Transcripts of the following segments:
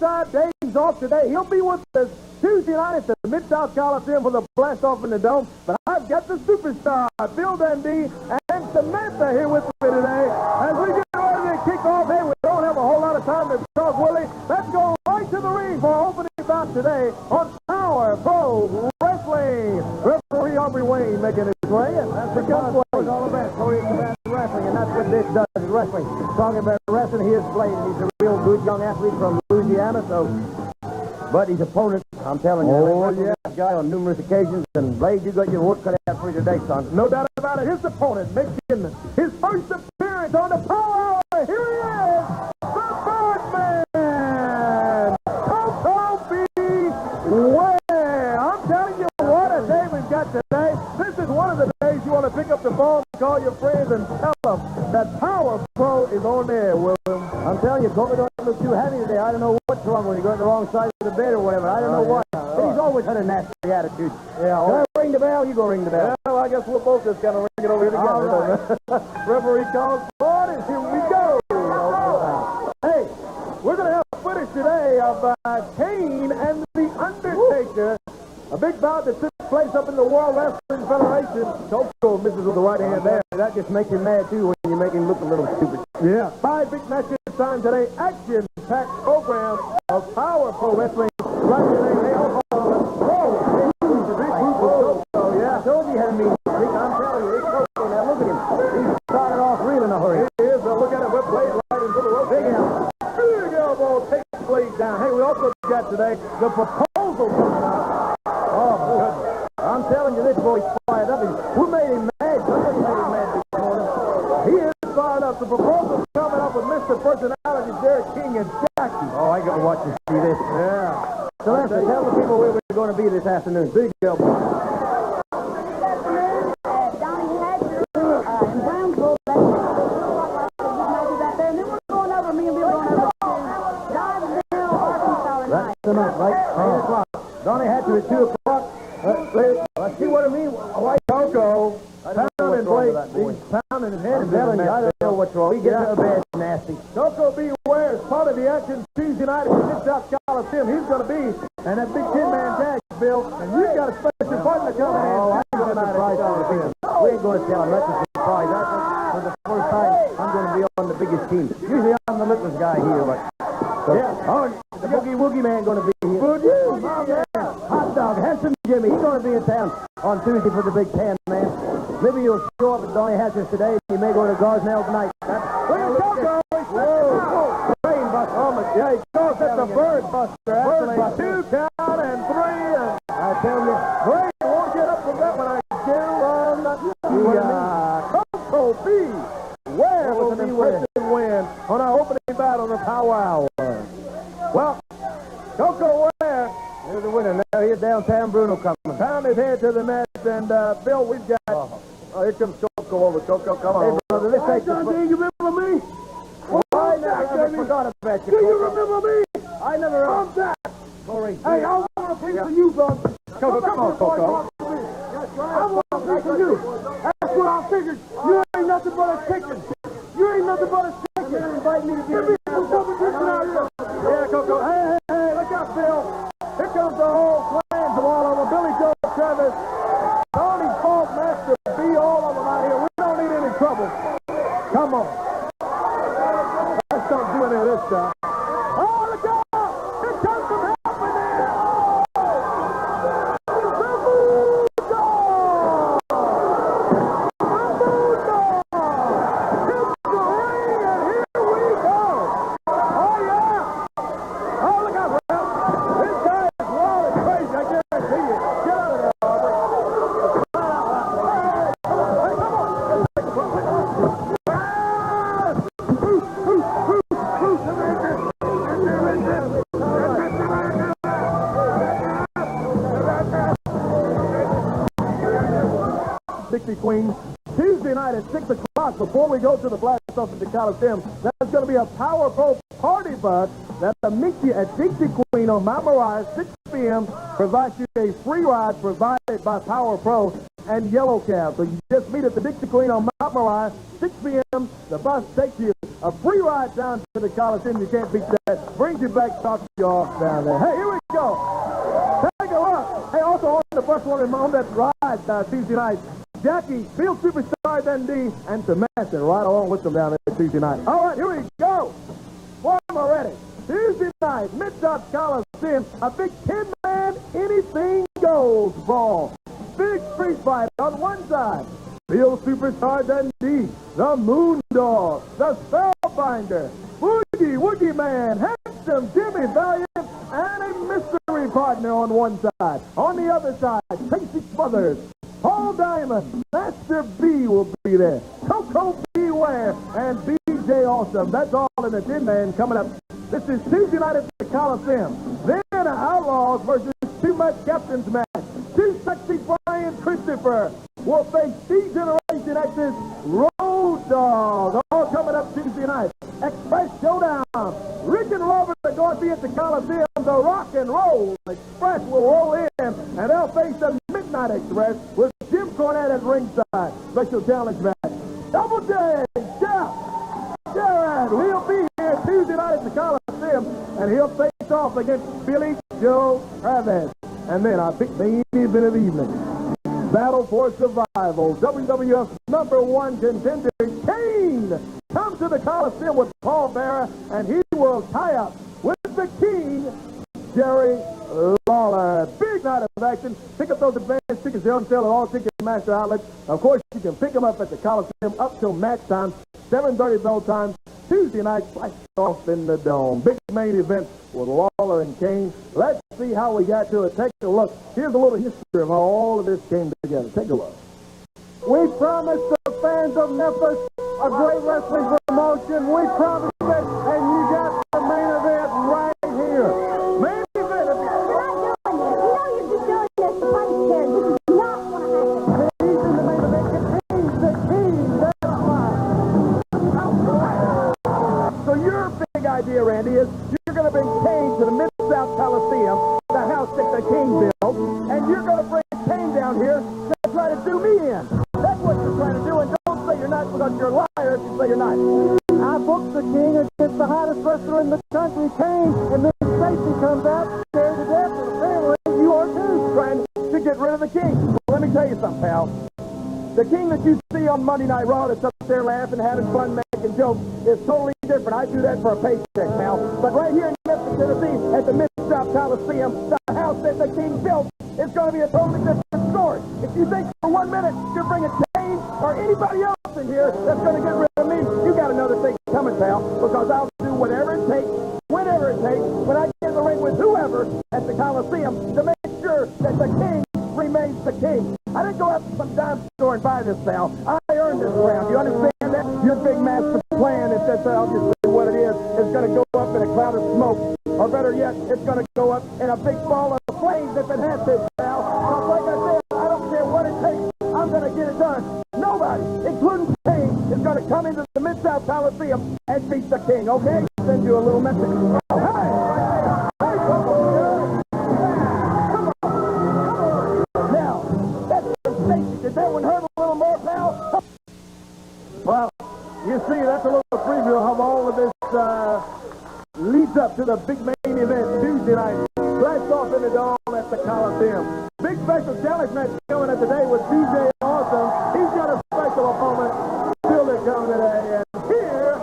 decide Dave's off today. He'll be with us Tuesday night at the Mid-South Coliseum for the blast-off in the Dome. But I've got the superstar, Bill Dundee, and Samantha here with me today. As we get ready to kick off, hey, we don't have a whole lot of time to talk, Willie. Let's go right to the ring for our opening bout today on Power Pro Wrestling. Referee Aubrey Wayne making his way, and that's the gunplay. All of that, wrestling, and that's what this does, is wrestling. Talking about wrestling, he is playing. He's a real good young athlete from Louisiana, but his opponent, I'm telling you, this guy on numerous occasions, and Blade, you got your work cut out for you today, son. No doubt about it. His opponent making his first appearance on the Power Hour. Here he is, the Birdman, Koko B. Ware. I'm telling you what a day we've got today. This is one of the days you want to pick up the phone, call your friends, and tell them that Power Pro is on there, William. I'm telling you, Koko don't look too happy today. I don't know what's wrong when you go on the wrong side of the bed or whatever. I don't know what. But he's always had a nasty attitude. Yeah. Can I ring the bell? You go ring the bell. Well, I guess we'll both just kind of ring it over here together. Right. Referee calls for it, and here we go. Hey, we're going to have footage today of Kane and The Undertaker. A big bout that took place up in the World Wrestling Federation. Koko misses with the right hand there. That just makes him mad, too, when you make him look a little stupid. Yeah. 5 big matches time today. Action-packed program of Power Pro Wrestling. Right today, they all call it Pro. Yeah. I told you he had a mean streak. I'm telling you, it's Koko now. Look at him. He started off real in a hurry. He is. Look at him. We're playing right into the rope. Big elbow. Big elbow takes Blade down. Hey, we also got today the proposal coming out. Oh, my goodness. I'm telling you, this boy's fired up. Who made him mad? Somebody made him mad this morning. He is fired up. The proposal coming up with Mr. Personality, Derek King, and Jackie. Oh, I got to watch you see this. Yeah. So let's tell the people where we're going to be this afternoon. Big elbow. Donnie Hatcher in Brownsville. That's there. And then we're going over, me and Bill going over to Dodgeville, Arkansas tonight. That's tonight, right? 8 o'clock. Donnie Hatcher at 2 o'clock. Let's see what I mean. White Koko. Pounding Blade. He's pounding his head. I'm telling you, I don't know what's wrong. He gets a bad nasty. Koko B. Ware is part of the action Tuesday night at the Mid-South Coliseum. He's going to be, and that big 10-man tag, Bill, and you've got a special partner coming in. Oh, I'm going to surprise all the people. We ain't going to tell him. That's a surprise. I think for the first time, I'm going to be on the biggest team. Usually I'm the littlest guy here, but... So, yeah. Oh, the Boogie Woogie Man going to be here. Boogie, yeah. Hot Dog, Handsome Jimmy. He's going to be in town on Tuesday for the Big 10, man. Maybe you'll show up at Donnie Hatcher's today. You may go to Garsnell tonight. Look at Koko. Whoa. Brain buster. Oh, my God. He calls it the Bird Buster. Bird Buster. 2 count and 3. And I tell you, Brain won't get up from that one. I Koko B. Ware was an impressive win on our opening bout on the Power Hour. Well, Koko Ware is the winner. Now here's downtown Bruno coming. Pound his head to the mat, and Bill, we've got... Oh, here comes Koko over. Koko, come on. Hey, brother, let's take this... You remember me? Well, I never forgot about you. Do you remember me? I never... I'm that. Corey. Hey, I want a piece of you, brother. Koko, come on, Koko. I want a piece of you. That's what I figured. You ain't nothing but a chicken. You ain't nothing but a chicken. You invite me to be... Give me some competition out here. Yeah, Koko. Hey, look out, Bill. Here comes the whole clan from all over. Billy Joe Travis, Tony Funk, Master B, all of them out here. We don't need any trouble. Come on. Let's don't do any of this stuff. Oh, look out! Here comes some help in there! Oh! Queen. Tuesday night at 6 o'clock, before we go to the blast-off at the Coliseum, there's going to be a Power Pro party bus that'll meet you at Dixie Queen on Mount Moriah, 6 p.m. Provides you a free ride provided by Power Pro. and yellow cab. So you just meet at the Dixie Queen on Mount Moriah, 6 p.m. The bus takes you a free ride down to the Coliseum. You can't beat that. Brings you back, drops you off down there. Hey, here we go. Take a look. Hey, also on the bus on that ride Tuesday night, Jackie, Field Superstar Dundee, and Sebastian right along with them down there Tuesday night. All right, here we go. Form already. Tuesday night, Mid-South Coliseum, a big 10-man anything goes brawl. Big street fight on one side. Field Superstar Dundee, the Moondog, the Spellbinder, Woogie Man, Handsome Jimmy Valiant, and a mystery partner on one side. On the other side, Tracy Smothers, Paul Diamond, Master B will be there, Coco Beware, and BJ Awesome. That's all in the 10-man coming up. This is Tuesday night at the Coliseum. Then Outlaws versus Too Much Captains match. Too Sexy Brian Christopher will face D-Generation X's Road Dogg. All coming up Tuesday night. Express Showdown. Rick and Robert are going to be at the Coliseum. The Rock and Roll Express will roll in, and they'll face the Midnight Express with Jim Cornette at ringside. Special challenge match. Double J, Jeff, Jared, he'll be here Tuesday night at the Coliseum, and he'll face off against Billy Joe Travis. And then our big main event of the evening, Battle for Survival. WWF's #1 contender, Kane, comes to the Coliseum with Paul Bearer, and he will tie up with the King, Jerry Lawler. Big night of action. Pick up those advanced tickets. They're on sale at all Ticketmaster outlets. Of course, you can pick them up at the Coliseum up till match time, 7:30 bell time. Tuesday night, flash off in the Dome. Big main event with Lawler and Kane. Let's see how we got to it. Take a look. Here's a little history of how all of this came together. Take a look. We promised the fans of Memphis a great wrestling promotion. We promised it, and you got the main event right here. Main event. You're not doing this. You know you're just doing this to punish kids. This is not going to happen. He's in the main event. He's the King. That's right. So your big idea, Randy, is you're going to bring Kane to the Mid-South Coliseum, the house that the King built, and you're going to bring Kane down here to try to do me in. That's what you're trying to do, and don't say you're not because you're a liar if you say you're not. I booked the King against the hottest wrestler in the country, Kane, and then Stacy comes out, scared to death, and apparently you are too, trying to get rid of the King. Well, let me tell you something, pal. The King that you see on Monday Night Raw that's up there laughing, having fun, making jokes is totally different. I do that for a paycheck, pal. But right here in Memphis, Tennessee, at the Mid-South Coliseum, the house that the King built, is going to be a totally different story. If you think for 1 minute you're bringing Kane or anybody else in here that's going to get rid of me, you got another thing coming, pal, because I'll do whatever it takes, whenever it takes, when I get in the ring with whoever at the Coliseum to make sure that the King remains the King. I didn't go out to some dime store and buy this, pal. I earned this crown. You understand that? Your big master plan is just obviously what it is. It's going to go up in a cloud of smoke. Or better yet, it's going to go up in a big ball of flames if it has to, pal. But like I said, I don't care what it takes. I'm going to get it done. Nobody, including Kane, is going to come into the Mid-South Coliseum and beat the King, okay? Send you a little message. Oh, hey! Did that one hurt a little more, pal? Well, you see, that's a little preview of all of this leads up to the big main event Tuesday night. Blast off in the Dome at the Coliseum. Big special challenge match coming up today with DJ Awesome. He's got a special opponent still to come today. And here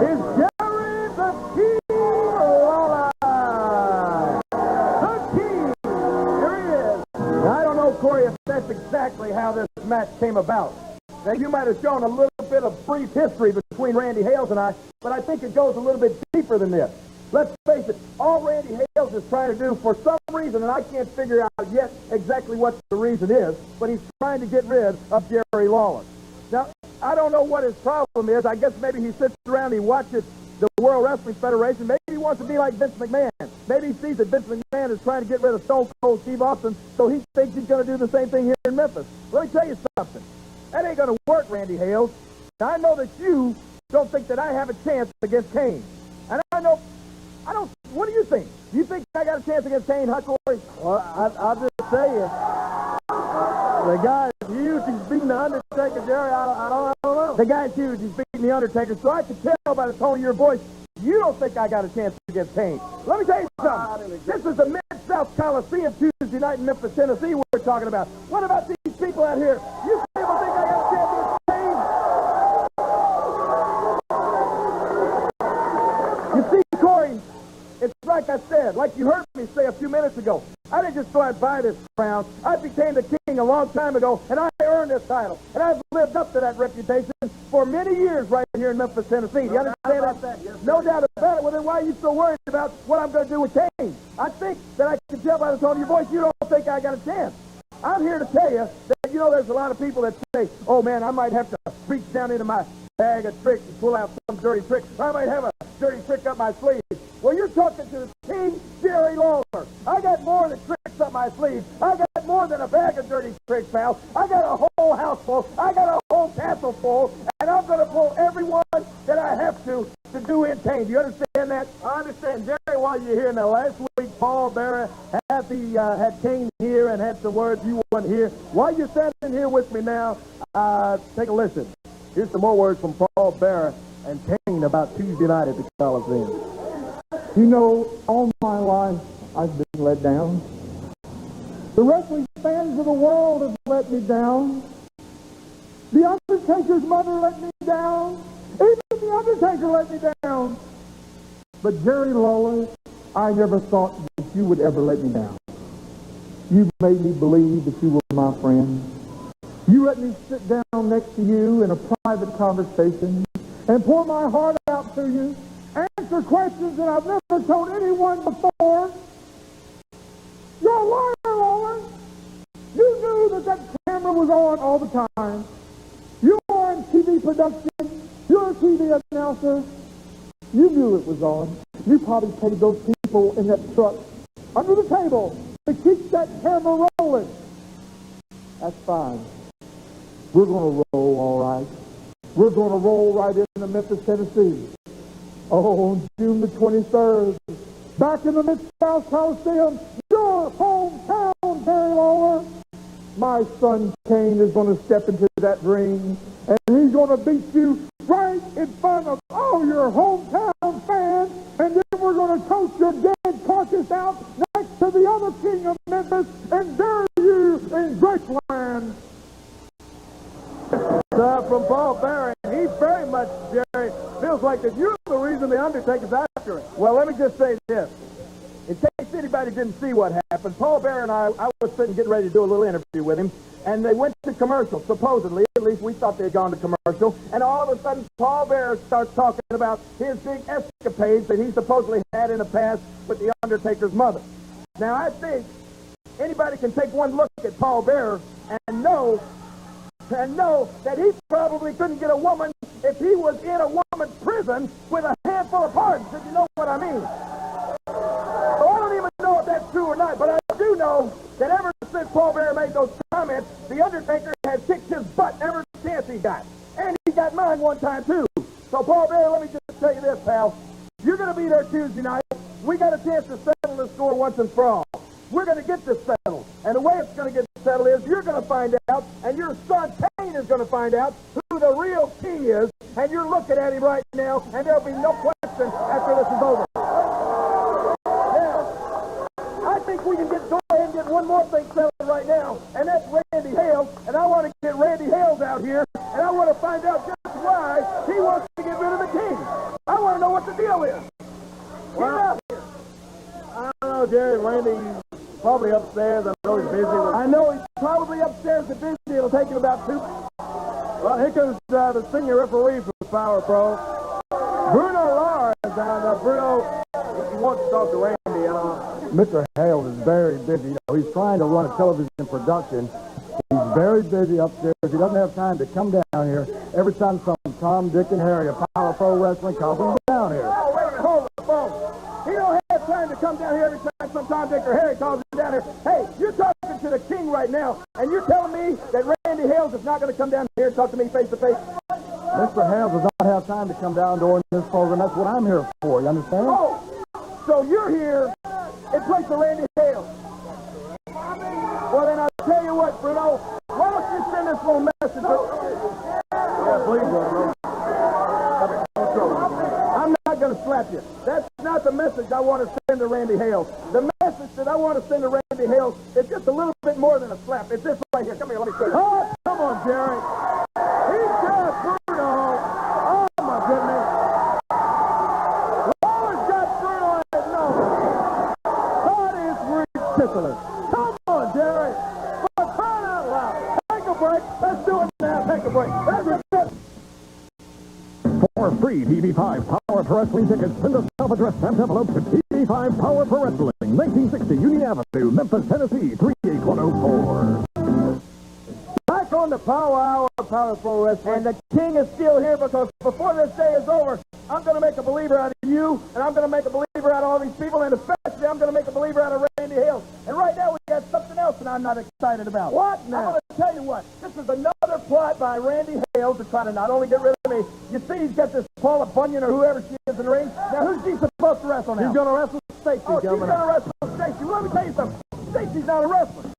is Jerry the King Lawler. The King. Here he is. Now, I don't know, Corey, if that's exactly how this match came about. Now, you might have shown a little bit of brief history between Randy Hales and I, but I think it goes a little bit deeper than this. Let's face it, all Randy Hales is trying to do for some reason, and I can't figure out yet exactly what the reason is, but he's trying to get rid of Jerry Lawler. Now, I don't know what his problem is. I guess maybe he sits around and he watches the World Wrestling Federation. Maybe he wants to be like Vince McMahon. Maybe he sees that Vince McMahon is trying to get rid of Stone Cold Steve Austin, so he thinks he's going to do the same thing here in Memphis. Let me tell you something. That ain't going to work, Randy Hales. Now, I know that you don't think that I have a chance against Kane. And I don't, what do you think? Do you think I got a chance against Kane, Huck Corey? Well, I'll just tell you. The guy's huge. He's beating the Undertaker, Jerry. I don't know. The guy's huge. He's beating the Undertaker. So I can tell by the tone of your voice, you don't think I got a chance against Kane. Let me tell you something. This is the Mid-South Coliseum Tuesday night in Memphis, Tennessee we're talking about. What about these people out here? You people think I got a chance against Kane? You see, Corey, it's like I said, like you heard me say a few minutes ago. I didn't just go out and buy this crown. I became the king a long time ago, and I earned this title. And I've lived up to that reputation for many years right here in Memphis, Tennessee. Do you understand that? Yes, no doubt about it. Well, then why are you so worried about what I'm going to do with Kane? I think that I can tell by the tone of your voice you don't think I got a chance. I'm here to tell you that, you know, there's a lot of people that say, oh, man, I might have to reach down into my bag of tricks and pull out some dirty trick. I might have a dirty trick up my sleeve. Well, you're talking to the King, Jerry Lawler. I got more than tricks up my sleeve. I got more than a bag of dirty tricks, pal. I got a whole house full. I got a whole castle full, and I'm going to pull everyone that I have to do in Kane. Do you understand that? I understand. Jerry, while you're here now, last week, Paul Bearer had Kane here and had some words you weren't here. While you're standing here with me now, take a listen. Here's some more words from Paul Bearer and Kane about Tuesday night at the Coliseum. You know, all my life, I've been let down. The wrestling fans of the world have let me down. The Undertaker's mother let me down. Even the Undertaker let me down. But Jerry Lawler, I never thought that you would ever let me down. You made me believe that you were my friend. You let me sit down next to you in a private conversation and pour my heart out to you, answer questions that I've never told anyone before. You're a liar, Lawler. You knew that camera was on all the time. You are in TV production. You're a TV announcer. You knew it was on. You probably paid those people in that truck under the table to keep that camera rolling. That's fine. We're going to roll all right. We're going to roll right into Memphis, Tennessee. Oh, on June the 23rd, back in the Mid-South Coliseum, your hometown, Jerry Lawler. My son Kane is going to step into that ring, and he's going to beat you right in front of all your hometown fans, and then we're going to toast your dead carcass out next to the other king of Memphis and bury you in Graceland. From Paul Bearer, he very much, Jerry, feels like that you're the reason the Undertaker's after him. Well, let me just say this. In case anybody didn't see what happened, Paul Bearer and I was sitting getting ready to do a little interview with him, and they went to commercial, supposedly. At least we thought they had gone to commercial. And all of a sudden, Paul Bearer starts talking about his big escapades that he supposedly had in the past with the Undertaker's mother. Now, I think anybody can take one look at Paul Bearer and know that he probably couldn't get a woman if he was in a woman's prison with a handful of pardons, if you know what I mean. So I don't even know if that's true or not, but I do know that ever since Paul Bearer made those comments, the Undertaker has kicked his butt every chance he got. And he got mine one time, too. So, Paul Bearer, let me just tell you this, pal. You're going to be there Tuesday night. We got a chance to settle this score once and for all. We're going to get this settled. And the way it's going to get settled is you're going to find out, and your son Kane is going to find out who the real king is, and you're looking at him right now, and there'll be no question after this is over. Now, I think we can go ahead and get one more thing settled right now, and that's Randy Hales, and I want to get Randy Hales out here, and I want to find out just why he wants to get rid of the king. I want to know what the deal is. Get out here. I don't know, Jerry. Randy's probably upstairs. I know he's busy. I know he's probably upstairs and busy. It'll take him about 2. Well, here comes the senior referee for Power Pro. Bruno Lara is down there. Bruno, he wants to talk to Randy. Mr. Hales is very busy. You know, he's trying to run a television production. He's very busy upstairs. He doesn't have time to come down here. Every time some Tom, Dick, and Harry of Power Pro Wrestling calls him down here. Oh, wait a minute. Hold the phone. He don't have time to come down here every time some Tom, Dick, or Harry calls him down here. Hey, you're talking to the king right now, and you're telling me that Randy Hales is not going to come down here and talk to me face to face? Mr. Hales does not have time to come down during this program. That's what I'm here for. You understand? Oh, so you're here in place of Randy Hales. Well, then I'll tell you what, Bruno. this little message. Yeah, please, brother. I'm not going to slap you. That's not the message I want to send to Randy Hales. The message that I want to send to Randy Hales is just a little bit more than a slap. It's this right here. Come here, let me show you. Oh, come on, Jerry. He's got Bruno. Oh, my goodness. Lawler's got Bruno in his nose. That is ridiculous. Come on, Jerry. For crying out loud. Take a break. Let's do it now. Take a break. That's it. For free TV5 Power Pro Wrestling tickets, send a self-addressed stamped envelope to TV5 Power Pro Wrestling, 1960 Union Avenue, Memphis, Tennessee, 38104. Back on the Power Hour of Power Pro Wrestling. And the king is still here because before this day is over, I'm going to make a believer out of you, and I'm going to make a believer out of all these people, and especially I'm going to make a believer out of Randy Hales. And right now we got something else that I'm not excited about. What now? I'm going to tell you what. This is another plot by Randy Hales to try to not only get rid of me. You see he's got this Paula Bunyan or whoever she is in the ring. Now who's she supposed to wrestle now? She's going to wrestle Stacey. Oh, she's going to wrestle Stacey. Well, let me tell you something. Stacey's not a wrestler.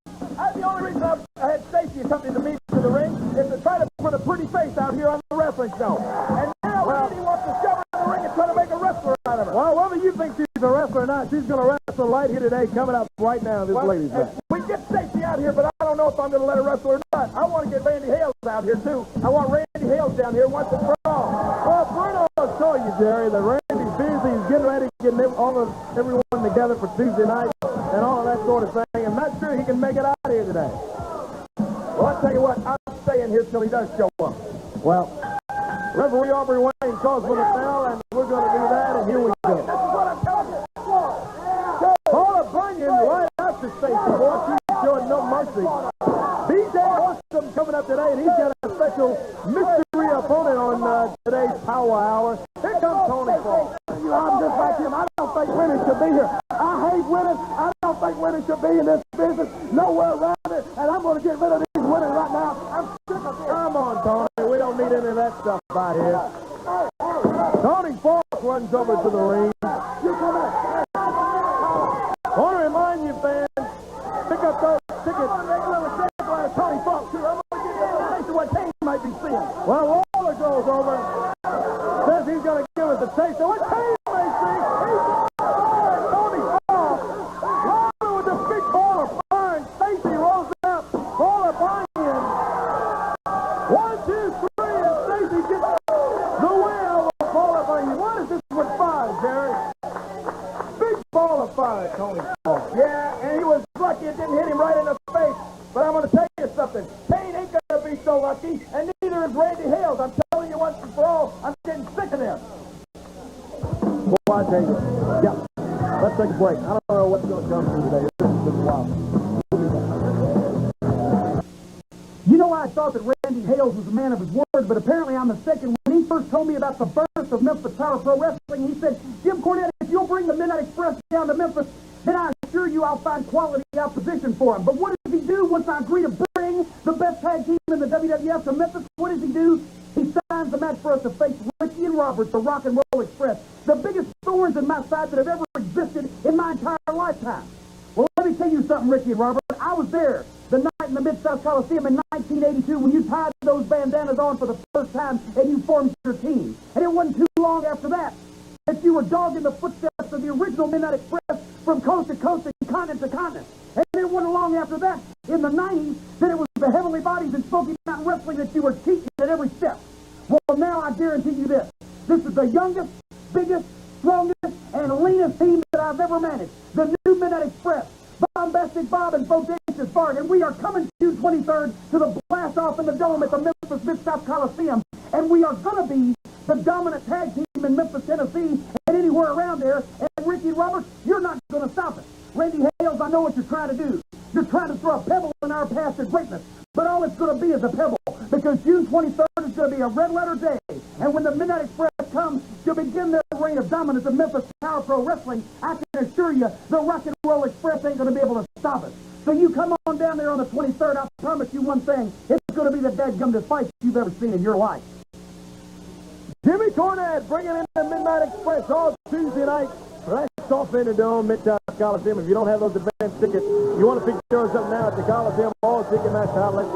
The only reason I had Stacey accompany me to the ring is to try to put a pretty face out here on the wrestling show. And now Randy wants to shove her in the ring and try to make a wrestler out of her. Well, whether you think she's a wrestler or not, she's going to wrestle right here today, coming up right now in this lady's match. We get Stacey out here, but I don't know if I'm going to let her wrestle or not. I want to get Randy Hales out here, too. I want Randy Hales down here once and for all. Well, Bruno will show you, Jerry, that Randy's busy. He's getting ready to get everyone together for Tuesday night and all of that sort of thing. I'm not sure he can make it out here today. Well, I'll tell you what, I'm staying here till he does show up. Well, Referee Aubrey Wayne calls for the bell, and we're going to do that, and here we go. This is what I'm telling you. Paula Bunyan right after Stacey. Boy, she's showing no mercy. BJ Awesome coming up today, and he's got a special mystery opponent on today's Power Hour. Here comes Tony Falk. I'm just like him. I don't think women should be here. I hate women. I don't think women should be in this business. Nowhere around it. And I'm going to get rid of these women right now. I'm sick of it. Come on, Tony. We don't need any of that stuff out here. Tony Falk runs over to the ring. I want to remind you, fans, pick up those tickets. Tony Falk, too. I'm going to give you a little taste of what Kane might be seeing. Well, Lawler goes over. Says he's going to give us a taste of what Kane may see. Tony Falk. Lawler with the big ball of fire. Stacey rolls up. Ball of Bunyan. 1, 2, 3, and Stacey gets the win over Ball of Bunyan. What is this with fire, Jerry? Big ball of fire, Tony Falk. Yeah, and he was lucky it didn't hit him right in the face. But I'm going to tell you something. Kane ain't going to be so lucky, and neither is Randy Hales. I'm telling you once and for all, I'm getting sick of them. Boy, I tell you. Yeah. Let's take a break. I don't know what's going to come through today. This has been wild. You know, I thought that Randy Hales was a man of his word, but apparently I'm mistaken. When he first told me about the birth of Memphis Power Pro Wrestling, he said, Jim Cornette, if you'll bring the Midnight Express down to Memphis, then I assure you I'll find quality opposition for him. But what does he do once I agree to bring the best tag team in the WWF to Memphis? What does he do? He signs the match for us to face Ricky and Robert, the Rock and Roll Express, the biggest thorns in my side that have ever existed in my entire lifetime. Well, let me tell you something, Ricky and Robert. I was there the night in the Mid-South Coliseum in 1982 when you tied those bandanas on for the first time and you formed your team. And it wasn't too long after that that you were dogging the footsteps of the original Midnight Express from coast to coast and continent to continent. And it wasn't long after that, in the 90s, that it was the Heavenly Bodies in Smoky Mountain Wrestling that you were teaching at every step. Well, now I guarantee you this. This is the youngest, biggest, strongest, and leanest team that I've ever managed. The new Midnight Express. Bombastic Bob and Bodacious Bart, and we are coming June 23rd to the blast-off in the Dome at the Memphis Mid-South Coliseum, and we are going to be the dominant tag team in Memphis, Tennessee, and anywhere around there, and Ricky Roberts, you're not going to stop us. Randy Hales, I know what you're trying to do. You're trying to throw a pebble in our path to greatness, but all it's going to be is a pebble, because June 23rd is going to be a red-letter day, and when the Midnight Express comes to begin their reign of dominance in Memphis Power Pro Wrestling, I can assure you the Rock and Roll Express ain't going to be able to stop us. So you come on down there on the 23rd, I promise you one thing, it's going to be the dadgumdest fight you've ever seen in your life. Jimmy Cornette bringing in the Midnight Express all Tuesday night. Fresh off in the Dome, Mid-South Coliseum. If you don't have those advance tickets, you want to pick yours up now at the Coliseum All Ticketmaster Outlet.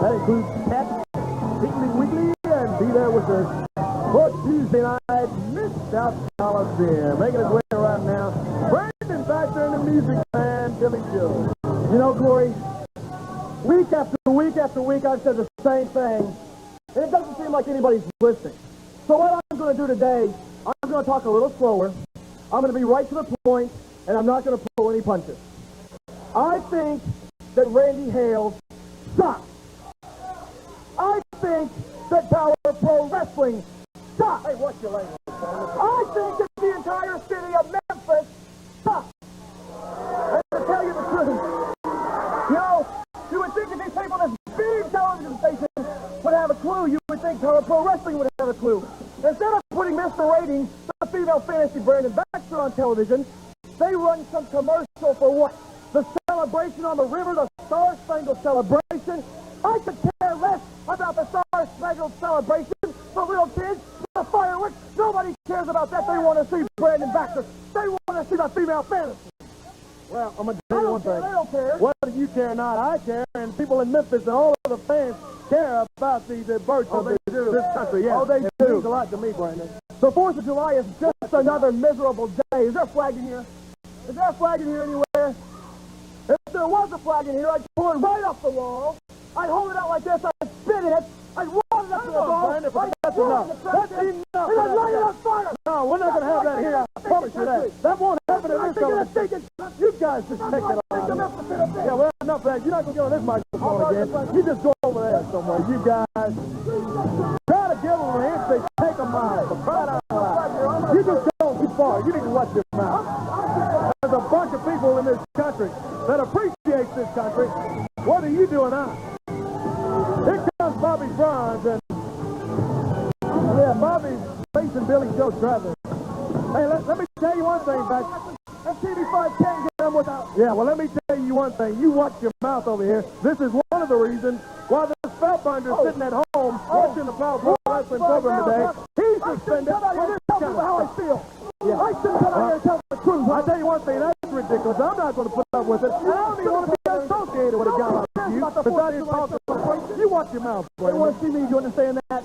That includes Cat, Piggly Wiggly, and Be There With Us for Tuesday night, Mid-South Coliseum. Making his way right now, Brandon Baxter and the music man, Billy Joe. You know, Corey, week after week after week, I've said the same thing, and it doesn't seem like anybody's listening. So what I'm going to do today, I'm going to talk a little slower. I'm going to be right to the point, and I'm not going to pull any punches. I think that Randy Hales sucks. I think that Power Pro Wrestling sucks. Hey, what's your language? I think that the entire city of Memphis sucks. And to tell you the truth, you know, you would think that these people in this big television station would have a clue. You would think Power Pro Wrestling would have a clue. Instead of putting Mr. Ratings, the female fantasy Brandon Baxter on television, they run some commercial for what? The celebration on the river, the Star Spangled Celebration. I could care less about the Star Spangled Celebration for little kids, the fireworks. Nobody cares about that. They want to see Brandon Baxter. They want to see the female fantasy. Well, I'm going to tell you one thing. I don't care. Whether you care or not, I care, and people in Memphis and all of the fans care about the birth of this country. Yeah. Oh, they It do. means a lot to me, Brandon. The 4th of July is just another miserable day. Is there a flag in here? Is there a flag in here anywhere? If there was a flag in here, I'd pull it right off the wall. I'd hold it out like this. I'd spit in it. I'd wad it up to the ball. Brandon, I'd that's throw it in enough. the trash That's can, enough. and I'd light it on fire. No, we're not going to have that here. I promise you that. That won't happen in this television. You guys just take it on. Yeah, well, enough of that. You're not going to get on this microphone again. You just go over there somewhere. You guys try to give them an handshake. Take them out. For crying out loud. You just go too far. You need to watch your mouth. There's a bunch of people in this country that appreciates this country. What are you doing now? Here comes Bobby Bronze, and yeah, Bobby's facing Billy Joe Travis. Hey, let me tell you one thing, Beck. That TV5 can't get them without. Yeah, well, let me tell you one thing. You watch your mouth over here. This is one of the reasons why this Fatbinder sitting at home watching the Power Pro Wrestling program today. He's suspended for this Tell me how I feel. Yeah. I shouldn't come out here and tell the truth. I tell you one thing, that's ridiculous. I'm not going to put up with it. And I don't even want to be associated with a guy like you. Besides you talking about, you watch your mouth, boy. They want to see me. You understand that?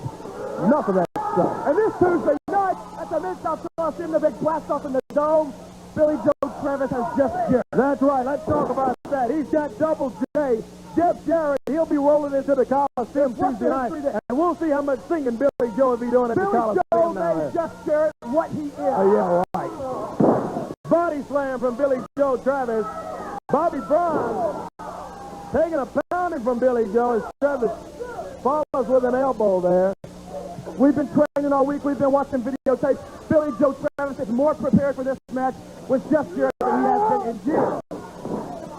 Enough of that stuff. And this Tuesday night at the Mid-South Coliseum, the big blast off in the dome, Billy Joe Travis has just Jarrett. That's right. Let's talk about that. He's got Double J. Jeff Jarrett, he'll be rolling into the Coliseum Tuesday night, and we'll see how much singing Billy Joe will be doing at the Coliseum Billy Joe now. made Jeff Jarrett what he is. Yeah, right. Body slam from Billy Joe Travis. Bobby Bronze taking a pounding from Billy Joe as Travis follows with an elbow there. We've been training all week. We've been watching videotapes. Billy Joe Travis is more prepared for this match with Jeff Jarrett than he has been in years.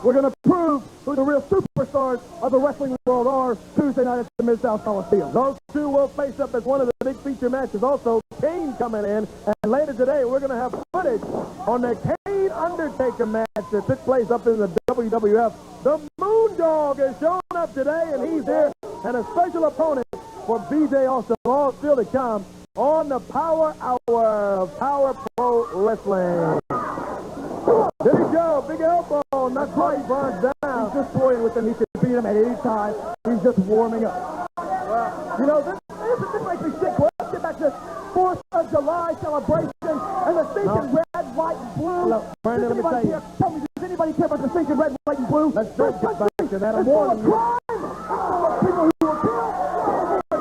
We're going to prove who the real superstars of the wrestling world are Tuesday night at the Mid-South Coliseum. Those two will face up as one of the big feature matches. Also, Kane coming in. And later today, we're going to have footage on the Kane-Undertaker match that took place up in the WWF. The Moondog has shown up today, and he's here. And a special opponent for BJ also, all still to come on the Power Hour of Power Pro Wrestling. Billy Joe, big elbow, not quite Bronze down. He's just toying with him. He could beat him at any time. He's just warming up. You know, this makes me sick. Well, let's get back to 4th of July celebration and the stinking red, white, and blue. Look, Brandon, let me tell you. Tell me, does anybody care about the stinking red, white, and blue? Let's get back to that. I'm It's full of warning you. crime. It's full of people who will kill.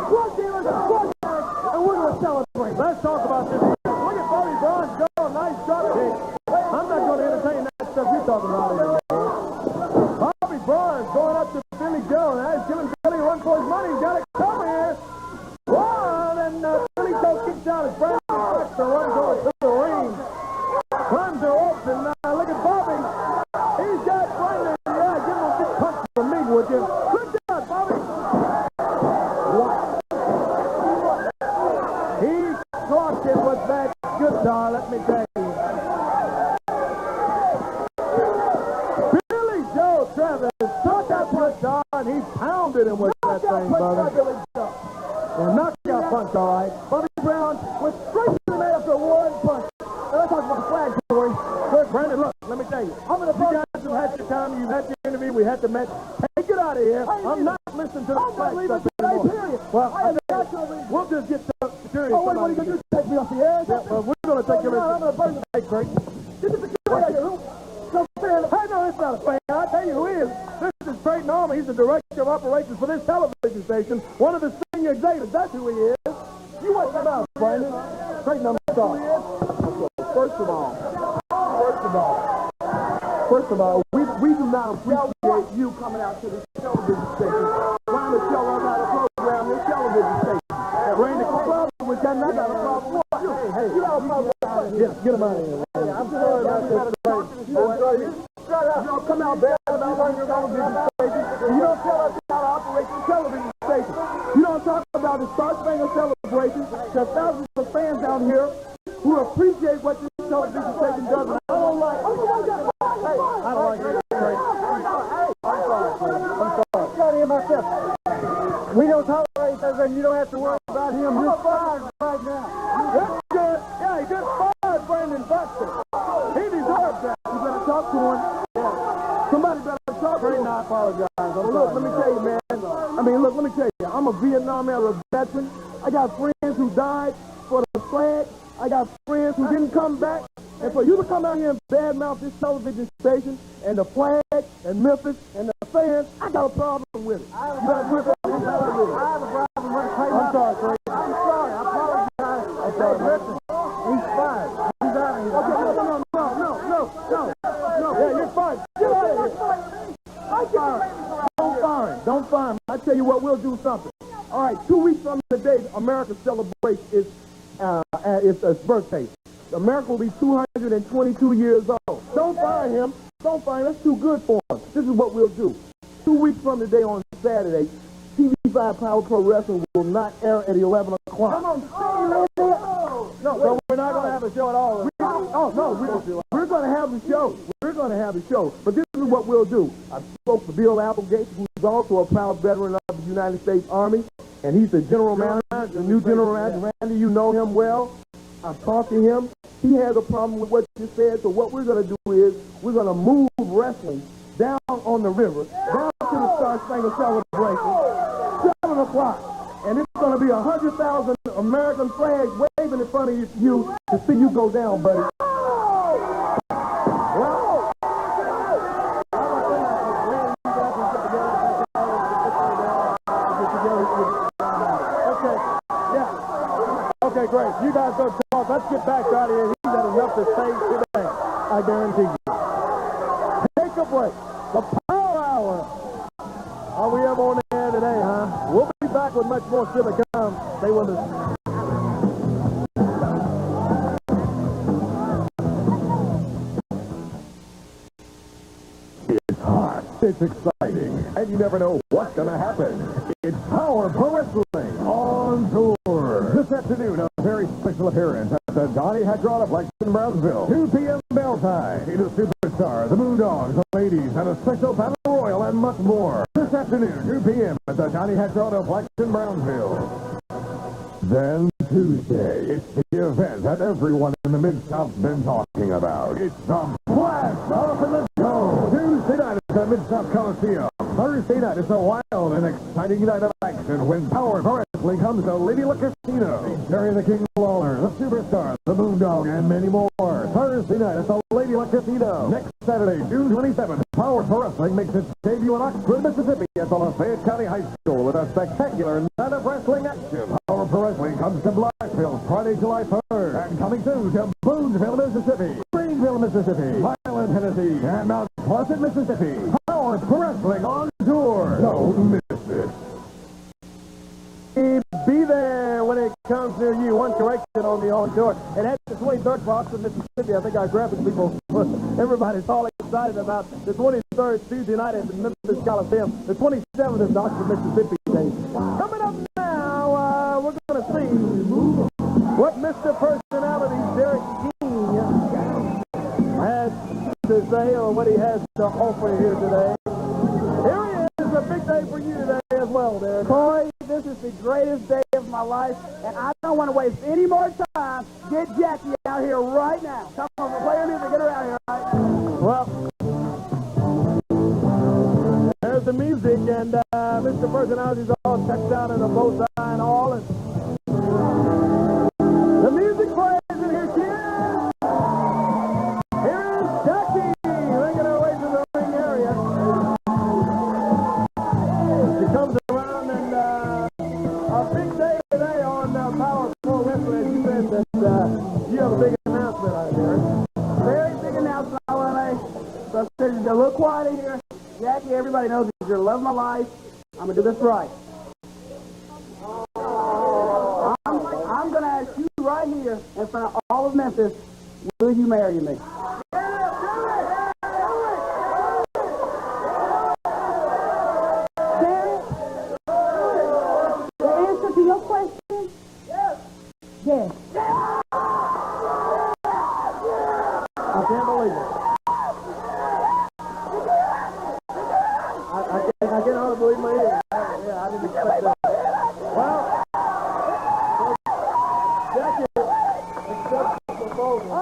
Drug dealers and drug dealers. And we're going to celebrate. Let's talk about this. Look at Bobby Bronze go. Nice drop kick. I'm not going to entertain that stuff you're talking about anymore. Bobby Bronze going up to Billy Joe. Now he's giving Billy a run for his money. He's got it coming here. One, and Billy Joe kicks out as Brandon Baxter runs over to the ring. Climbs her up, and look at Bobby. He's got Brandon. Yeah, give him a big punch from me, would you? Good job, Bobby. Wow. He's talking with that guitar, let me tell you. Billy Joe Travis took that guitar and he pounded him with that thing, brother. Yeah, knockout punch, all right. Bobby Brown was straight to the man after one punch. Now let's talk about the flag, Corey. Look, Brandon, look, let me tell you. I'm going to You guys have had your time, you've had your interview, we had the match. Hey, get out of here. I'm not listening to the flag. right leave stuff it today, anymore. period. Well, I am not going to leave. we'll just get to security. Oh, wait, what are you going to do? Take me off the air? Yeah, well, we're going to take you I'm going to burn the... Hey, Craig. Get the security out here. No fan. Hey, no, it's not a fan. I'll tell you who he is. This is Creighton Armour. He's the director of operations for this television station. One of the senior executives. That's who he is. You watch that out, Brandon. Creighton, I'm sorry. First of all, we do not appreciate you coming out to this television station, trying to tell us how to program this television station. Brandon, the problem with that, I got a problem with you. Hey, you got a problem with that. Yes, get him out of here. Hey, I'm sorry about this. Shut up. You don't come out bad about running your television station. You don't tell us how to operate your television station. You don't talk about the Star Spangled Celebration. There's thousands of fans out here who appreciate what this television station does. And I don't like it. I don't like it. I'm sorry. I'm sorry myself. We don't tolerate that, and you don't have to worry about him. You're fired right now. That's good. Yeah, he just fired Brandon Buxton. He deserves that. You better talk to him. Yeah. Somebody better talk to him. I apologize. Look, let me tell you, man. Let me tell you. I'm a Vietnam era veteran. I got friends who died for the flag. I got friends who didn't come back. And for you to come out here and badmouth this television station and the flag and Memphis and the fans, I got a problem with it. I have a problem with it. I'm sorry, Craig. I'm sorry. I apologize. I'm sorry. Listen, he's fired. He's out of here. Okay, no. Yeah, you're fired. Get out of here. I'm sorry. Don't fire him. I tell you what, we'll do something. All right, 2 weeks from today, America celebrates its birthday. America will be 222 years old. Don't fire him. Don't fire him. That's too good for him. This is what we'll do. 2 weeks from today on Saturday, TV5 Power Pro Wrestling will not air at 11 o'clock. Come on. No, we're not going to have a show at all. We're going to have the show. We're going to have the show. But this is what we'll do. I spoke to Bill Applegate, who's also a proud veteran of the United States Army, and he's the general manager, the new general manager. Randy, you know him well. I've talked to him. He has a problem with what you said. So what we're going to do is we're going to move wrestling down on the river, down to the Star Spangled Celebration, 7 o'clock. And it's going to be 100,000 American flags waving in front of you to see you go down, buddy. Well, okay, yeah. Okay, great. You guys go talk. Let's get back out of here. He's had enough to say today. I guarantee you. Take a break. The Power Hour. Are we ever on the air today, huh? We'll be back with much more still to come. Stay with us. It's hot, it's exciting, and you never know what's going to happen. It's Power Pro Wrestling on tour. This afternoon, a very special appearance at the Johnny Hedron of Lexington, Brownsville. 2 p.m. bell time. The Superstars, the Moondogs, the Ladies, and a special Battle Royal, and much more. This afternoon, 2 p.m. at the Johnny Hedron of Lexington, Brownsville. Then Tuesday, it's the event that everyone in the Mid-South's been talking about. It's the Blast Off in the Dome. Tuesday night at the Mid-South Coliseum. Thursday night is a wild and exciting night of action when Power Pro Wrestling comes to Lady Luck Casino. Jerry the King Lawler, the Superstar, the Moondog, and many more. Thursday night at the Lady Luck Casino. Next Saturday, June 27th, Power Pro Wrestling makes its debut in Oxford, Mississippi at the Lafayette County High School with a spectacular night of wrestling action. Power Pro Wrestling comes to Blackville Friday, July 3rd. And coming soon to Boonesville, Mississippi, Greenville, Mississippi, Highland, Tennessee, and Mount Pleasant, Mississippi. Power Pro Wrestling on tour. Don't miss it. Be there when it comes near you. One correction on the on tour. And that's the 23rd for Oxford, Mississippi. I think our graphic people, everybody's all excited about the 23rd Tuesday night at the Memphis Coliseum. The 27th is the Oxford, Mississippi day. Coming up now, we're going to see what Mr. Personality Derek King has to say, or what he has to offer here today. Here he is. It's a big day for you today as well, Derek. Corey, this is the greatest day of my life, and I don't want to waste any more time. Get Jackie out here right now. Come on, play her music. Get her out here, right? Well, there's the music, and Mr. Personality's all checked out in a bow tie and all. And the music plays, and here she is. Here is Jackie, making her way to the ring area. She comes around, and a big day today on Power Pro Wrestling. You said that you have a big announcement out here. Very big announcement, I want to make. So it's a little quiet in here. Jackie, everybody knows that you're the love of my life. I'm going to do this right. I'm going to ask you right here in front of all of Memphis, will you marry me? Derek, the answer to your question? Yes. Yes. I can't believe it. I can hardly believe my ears. I didn't expect that. Well, Jackie accepts the proposal. I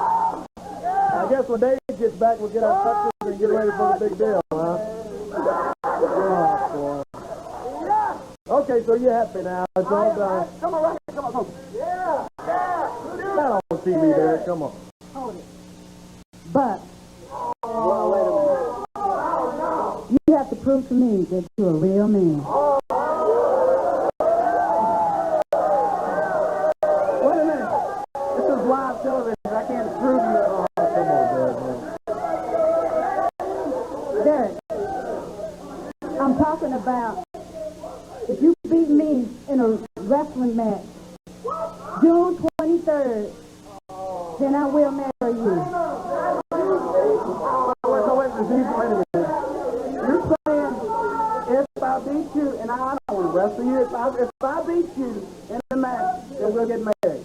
guess when Dave gets back, we'll get our touches and get ready for the big deal, huh? Oh, boy. Okay, so you're happy now. It's all done. Come on, right here. Come on. Not on TV there. Come on. But you have to prove to me that you're a real man. Wait a minute. This is live television. I can't prove you. Come on, Derek. Derek, I'm talking about if you beat me in a wrestling match, June 23rd, then I will marry you. Wait a minute. You're saying if I beat you, and I don't want to wrestle you, if I beat you in the match, then we'll get married.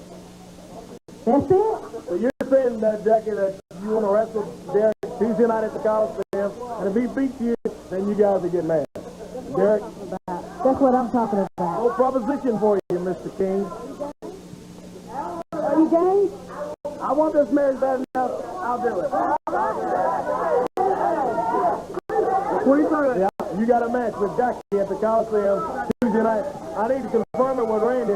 That's it? So you're saying that, Jackie, that you want to wrestle Derek Tuesday night at the Coliseum, and if he beats you, then you guys will get married. Derek? That's what I'm talking about. No proposition for you, Mr. King. Are you game? I want this marriage bad enough. I'll do it. 23. Yeah, you got a match with Jackie at the Coliseum Tuesday night. I need to confirm it with Randy.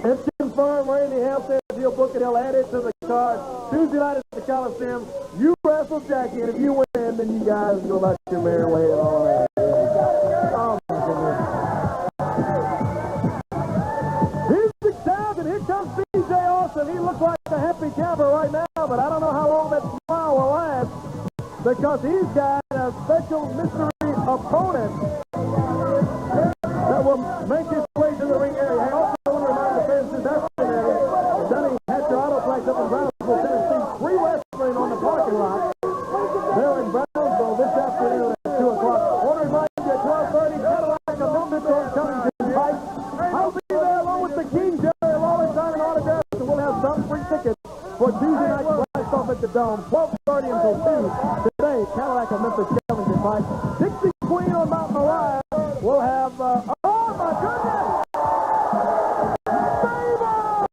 It's confirmed. Randy Hale says he'll book it. He'll add it to the card. Tuesday night at the Coliseum. You wrestle Jackie, and if you win, then you guys go back to your merry way and all that. Oh, my goodness. Music sounds, and here comes B.J. Austin. He looks like a happy camper right now, but I don't know how long that smile will last, because he's got a special mystery opponent that will make his way to the ring area. I also want to remind the fans this afternoon, Dunning Hatcher Autoplex up in Brownsville, Tennessee, free wrestling on the parking lot there in Brownsville this afternoon at 2 o'clock. I want to remind you at 12:30, Cadillac Amendment on Covington Pike. I'll be there along with the King, Jerry Lawler, signing autographs, and we'll have some free tickets for Tuesday night blast off at the Dome, 12:30 until 2. Today, Cadillac of Memphis, Covington Pike. Dixie Queen on Mount Moriah. We'll have, oh my goodness! Mabel!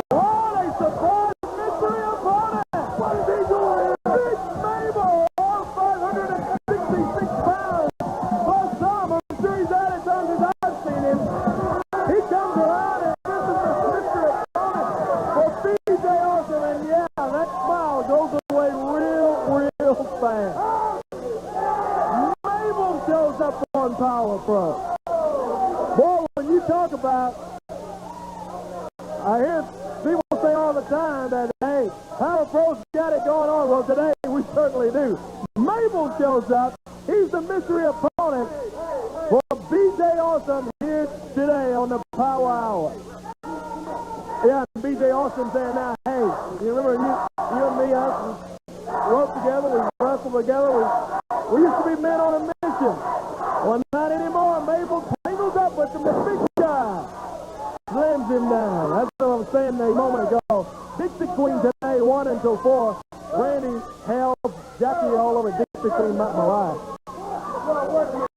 What a surprise mystery opponent! What is he doing? Big Mabel, all 566 pounds. Plus some, I'm sure he's added some since I've seen him. He comes around and this is the mystery opponent for B.J. Austin, and yeah, that smile goes away real fast. Mabel shows up on Power Pro. Boy, when you talk about, I hear people say all the time that, hey, Power Pro's got it going on. Well, today we certainly do. Mabel shows up. He's the mystery opponent for B.J. Austin here today on the Power Hour. Yeah, B.J. Austin saying now, hey, you remember you and me, us, worked together, we wrestled together, we used to be men on a mission. Well, not anymore. Mabel tangles up with him, the big guy. Slams him down. That's what I was saying a moment ago. Dixie Queen today, 1 until 4. Randy, Hale, Jackie all over Dixie Queen, Mount Moriah.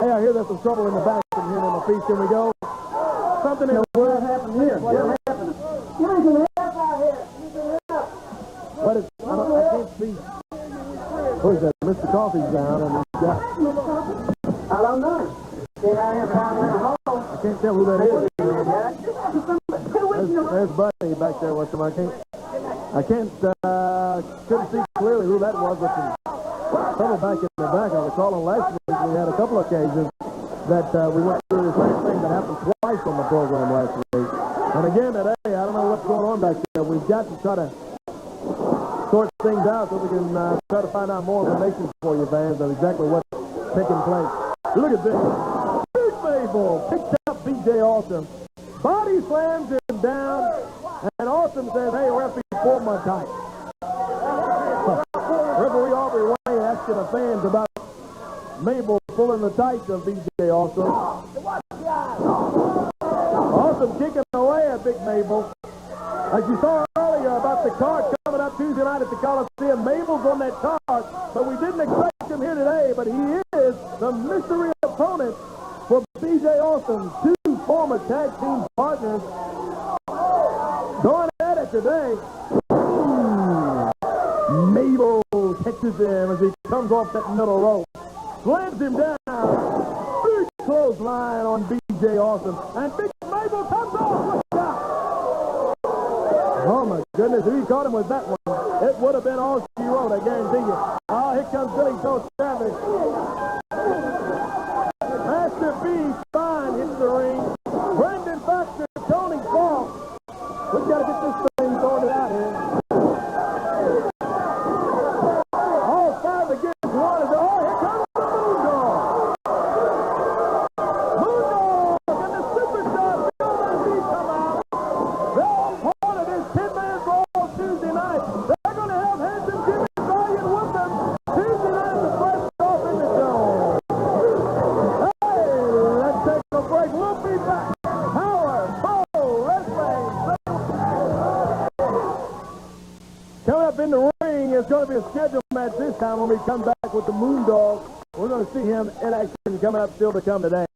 Hey, I hear there's some trouble in the back from here on the piece. Can we go? Something in the world happened here. What happened? You can help out here. What is, I can't see. coffee's down, and he's got... I don't know. I can't tell who that is. There's Buddy back there with him. I can't, couldn't see clearly who that was with some trouble back in the back. I recall on last week we had a couple occasions that we went through the same thing that happened twice on the program last week. And again today, I don't know what's going on back there. We've got to try to sort things out so we can try to find out more information for you fans of exactly what's taking place. Look at this. Big Mabel picked up B.J. Awesome. Body slams him down, and Awesome says, hey, referee, pull my tight. Referee Aubrey Wayne asking the fans about Mabel pulling the tights of B.J. Awesome. Awesome kicking away at Big Mabel. As you saw earlier about the card coming up Tuesday night at the Coliseum, Mabel's on that card, but we didn't expect him here today, but he is the mystery opponent for B.J. Awesome. Two former tag team partners going at it today. Mabel catches him as he comes off that middle rope. Slams him down. Big clothesline on B.J. Awesome. And Big Mabel comes off. Look out. Oh, my goodness. If he caught him with that one, it would have been all she wrote, I guarantee you. Oh, here comes Billy Joe Savage. Master B. Fine hits the ring. Brendan Baxter, Tony Falk. We've got to get this thing sorted out here. All five against one. Oh, here comes the Moondog. Moondog and the Superstar Bill Dundee come out. They're all part of this 10-man brawl Tuesday night. They're going to have Handsome Jimmy Valiant with them Tuesday night at the Fresh Off in the Dome. Hey, let's take a break. We'll be back. Power Pro Wrestling. Coming up in the ring is going to be a scheduled match this time when we come back with the Moondog. We're going to see him in action coming up still to come today.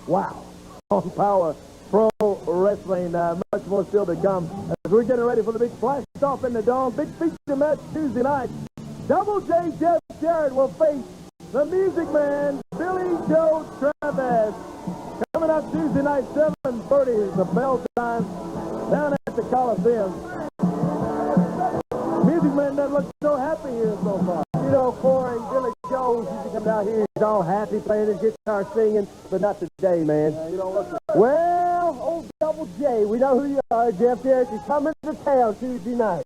Wow. On Power Pro Wrestling. Much more still to come as we're getting ready for the big Flash Off in the Dome. Big feature match Tuesday night. Double J Jeff Jarrett will face the Music Man, Billy Joe Travis. Coming up Tuesday night, 7:30 is the bell time down at the Coliseum. Music Man doesn't look so happy here so far. You know, Corey and Billy Jones used to come down here. He's all happy playing his guitar singing, but not today, man. You don't look Well, old Double J, we know who you are, Jeff Jarrett. You're coming to town Tuesday night.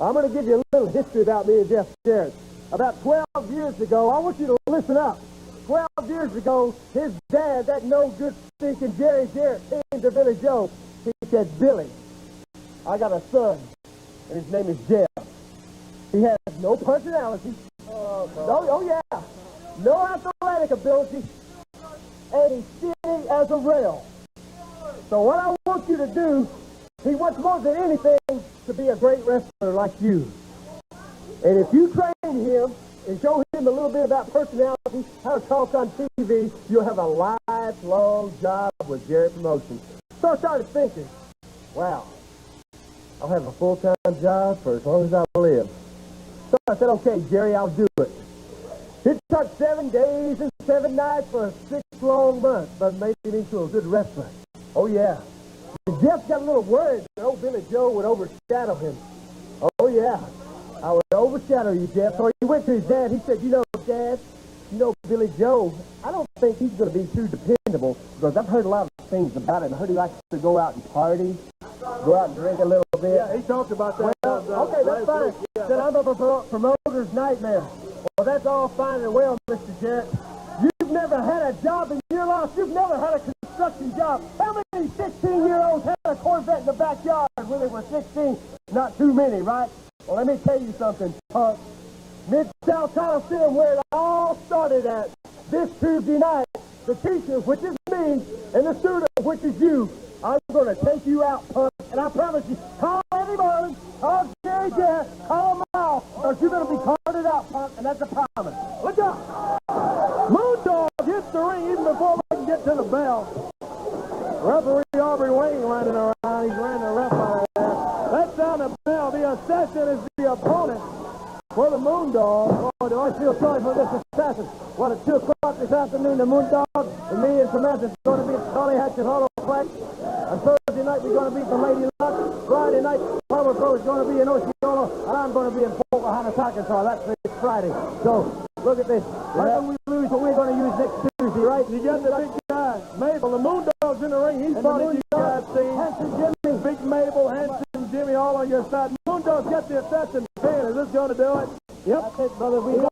I'm going to give you a little history about me and Jeff Jarrett. About 12 years ago, I want you to listen up. 12 years ago, his dad, that no-good stinking Jerry Jarrett, came to Billy Joe. He said, Billy, I got a son, and his name is Jeff. He has no personality. Oh, yeah. No athletic ability. And he's skinny as a rail. So what I want you to do, he wants more than anything to be a great wrestler like you. And if you train him and show him a little bit about personality, how to talk on TV, you'll have a lifelong job with Jarrett Promotions. So I started thinking, wow, I'll have a full-time job for as long as I live. So I said, okay, Jerry, I'll do it. It took 7 days and 7 nights for 6 long months, but made him into a good wrestler. Oh, yeah. And Jeff got a little worried that old Billy Joe would overshadow him. Oh, yeah. I would overshadow you, Jeff. So he went to his dad. He said, you know, Dad, you know, Billy Joe, I don't think he's going to be too dependable because I've heard a lot of things about him. I heard he likes to go out and party, go out and drink a little bit. Yeah, he talked about that. Well, okay, that's fine. Yeah. Said I'm a promoter's nightmare. Well, that's all fine and well, Mr. Jarrett. You've never had a job in your life. You've never had a construction job. How many 16-year-olds had a Corvette in the backyard when they were 16? Not too many, right? Well, let me tell you something, punk. Mid-South Coliseum, where it all started at, this Tuesday night, the teacher, which is me, and the student, which is you, I'm going to take you out, punk. And I promise you, call Eddie Marlin, call Jerry Jarrett, call them all, or you're going to be carted out, punk, and that's a promise. Look out! Moondog hits the ring even before we can get to the bell. Referee Aubrey Wayne running around. He's running the ref out of there. That's down the bell. The assassin is the opponent for the Moondog. Boy, do I feel sorry for this assassin. What, at 2 o'clock this afternoon, the Moondog and me and Samantha is going to be at Charlie Hatch's Hollow Flag. On Thursday night, we're going to be at the Lady Luck. Friday night, Palmer Pro is going to be in Osceola, and I'm going to be in Pocahontas, Arkansas. That's this Friday. So, look at this. How we lose what we're going to use next Tuesday, right? You got the big guy, Mabel. The Moondog's in the ring. He's fought you guys seen. Hanson Jimmy. Big Mabel, Hanson Jimmy, all on your side. Moondog's got the assassin pin. Is this going to do it? Yep. That's it, brother. We